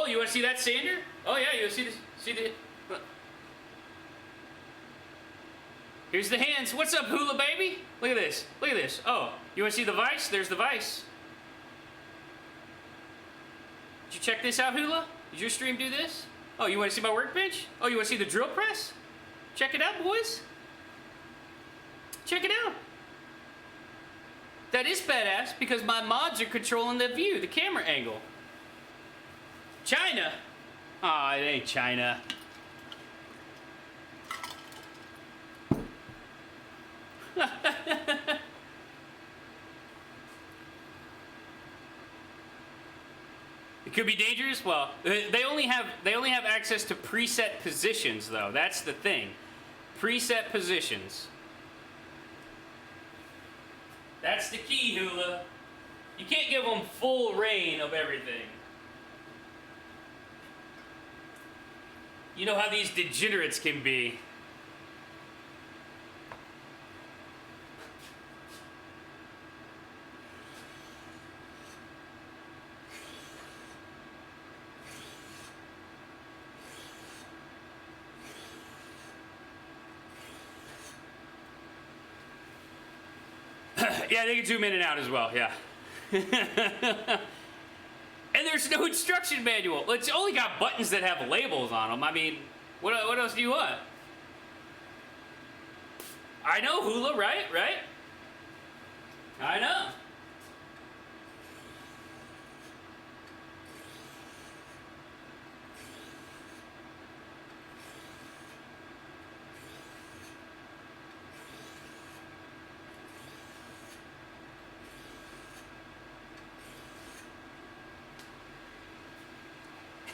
you want to see that sander? Oh yeah, you see the Here's the hands. What's up, Hula baby? Look at this. Look at this. Oh, you want to see the vise? There's the vise. Did you check this out, Hula? Did your stream do this? Oh, you want to see my workbench? Oh, you want to see the drill press? Check it out, boys. Check it out. That is badass because my mods are controlling the view, the camera angle. China. Aw, it ain't China. It could be dangerous. Well, they only have access to preset positions, though. That's the thing. Preset positions. That's the key, Hula. You can't give them full reign of everything. You know how these degenerates can be. Yeah, they can zoom in and out as well, yeah. And there's no instruction manual. It's only got buttons that have labels on them. I mean, what else do you want? I know, Hula, right? Right? I know.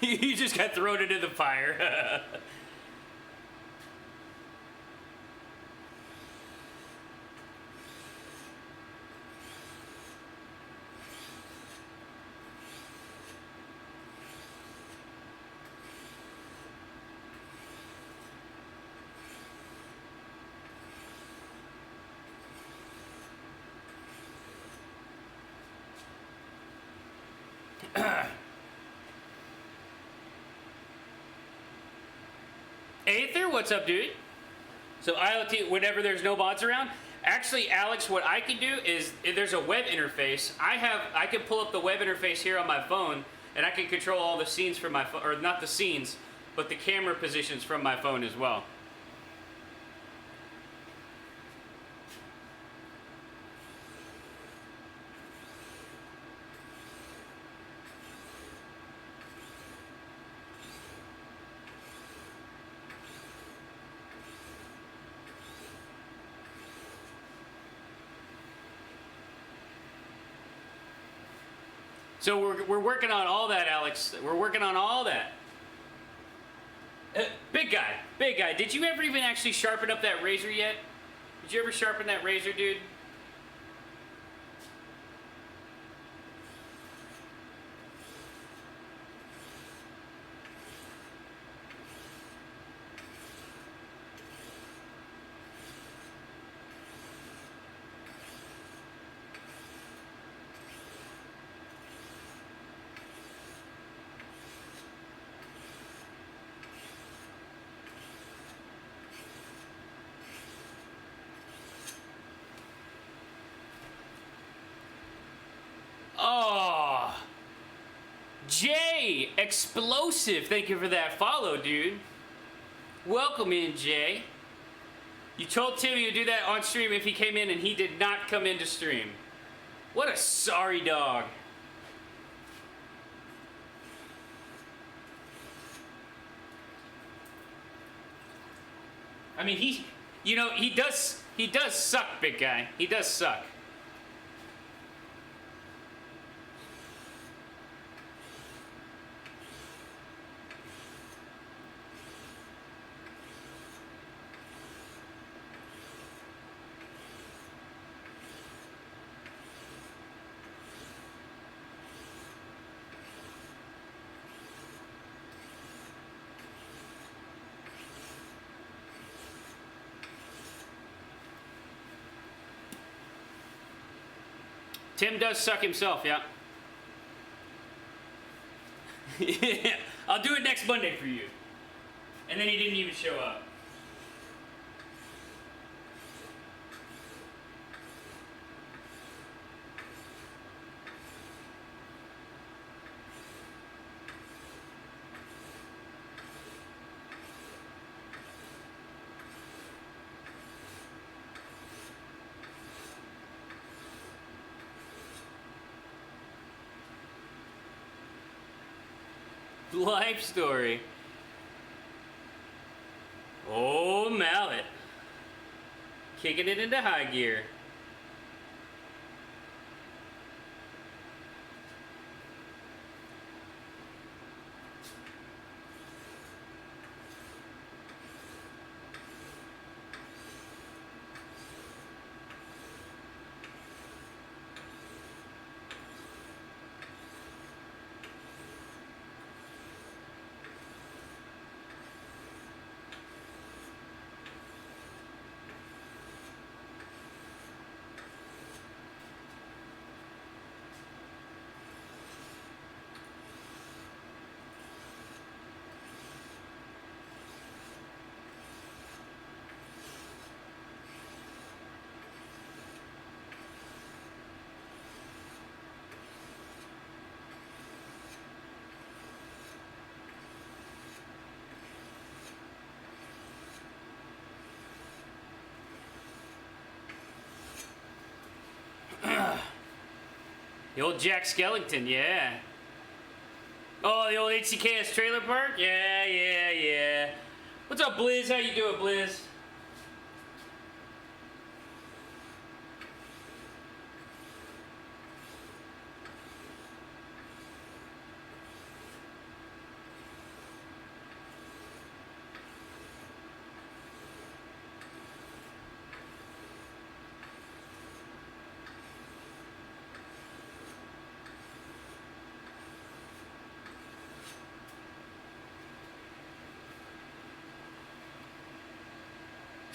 You just got thrown into the fire. Aether, what's up, dude? So IoT, whenever there's no mods around, actually, Alex, what I can do is, if there's a web interface, I can pull up the web interface here on my phone, and I can control all the scenes from my phone, or not the scenes, but the camera positions from my phone as well. So we're working on all that, Alex. We're working on all that. Big guy, did you ever even actually sharpen up that razor yet? Did you ever sharpen that razor, dude? Oh, Jay, explosive. Thank you for that follow, dude. Welcome in, Jay. You told Tim you'd do that on stream if he came in, and he did not come into stream. What a sorry dog. I mean, he does suck, big guy. He does suck. Tim does suck himself, yeah. Yeah, I'll do it next Monday for you. And then he didn't even show up. Life story. Oh, Mallet. Kicking it into high gear. The old Jack Skellington, yeah. Oh, the old HCKS trailer park? Yeah, yeah, yeah. What's up, Blizz? How you doing, Blizz?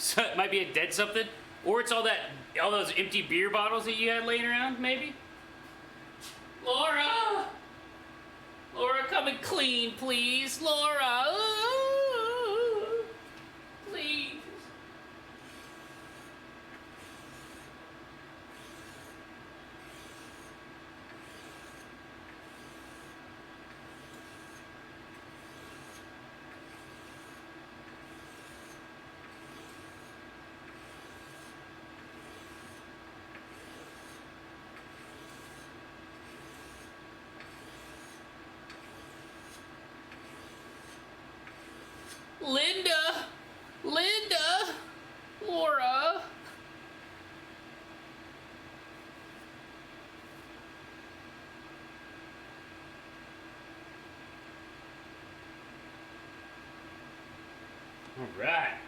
So it might be a dead something, or it's all those empty beer bottles that you had laying around, maybe. Laura, Laura, come and clean, please, Laura. Ooh, please. Linda, Linda, Laura. All right.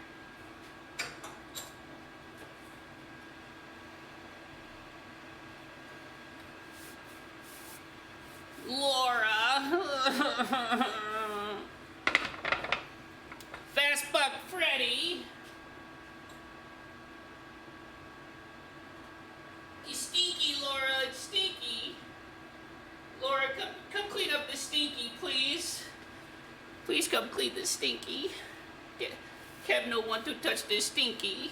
Laura. Fast Buck Freddy. You stinky, Laura. It's stinky. Laura, come clean up the stinky, please. Please come clean the stinky. Kev no want to touch the stinky.